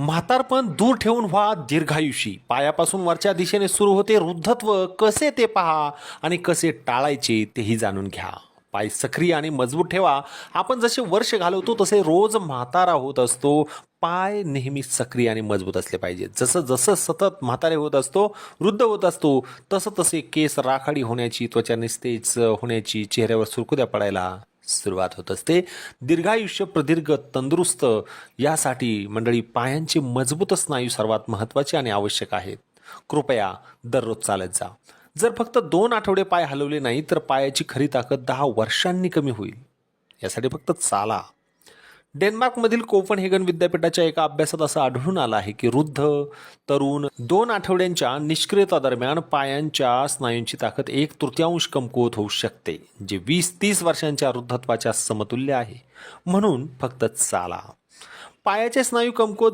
म्हातारपण दूर ठेवून व्हा दीर्घायुषी. पायापासून वरच्या दिशेने सुरू होते वृद्धत्व. कसे ते पहा आणि कसे टाळायचे तेही जाणून घ्या. पाय सक्रिय आणि मजबूत ठेवा. आपण जसे वर्ष घालवतो तसे रोज म्हातारा होत असतो. पाय नेहमी सक्रिय आणि मजबूत असले पाहिजे. जसं जसं सतत म्हातारे होत असतो, वृद्ध होत असतो, तसं तसे केस राखाडी होण्याची, त्वचा निस्तेज होण्याची, चेहऱ्यावर सुरकुत्या पडायला सुरुवात होत असते. दीर्घायुष्य, प्रदीर्घ, तंदुरुस्त यासाठी मंडळी पायांचे मजबूत स्नायू सर्वात महत्त्वाचे आणि आवश्यक आहेत. कृपया दररोज चालत जा. जर फक्त 2 आठवडे पाय हलवले नाही तर पायाची खरी ताकद 10 वर्षांनी कमी होईल. यासाठी फक्त चाला. डेन्मार्कमधील कोपनहेगन विद्यापीठाच्या एका अभ्यासात असं आढळून आलं आहे की वृद्ध तरुण 2 आठवड्यांच्या निष्क्रियता दरम्यान पायांच्या स्नायूंची ताकद 1/3 कमकुवत होऊ शकते, जे 20-30 वर्षांच्या वृद्धत्वाच्या समतुल्य आहे. म्हणून फक्त चाला. पायाचे स्नायू कमकुवत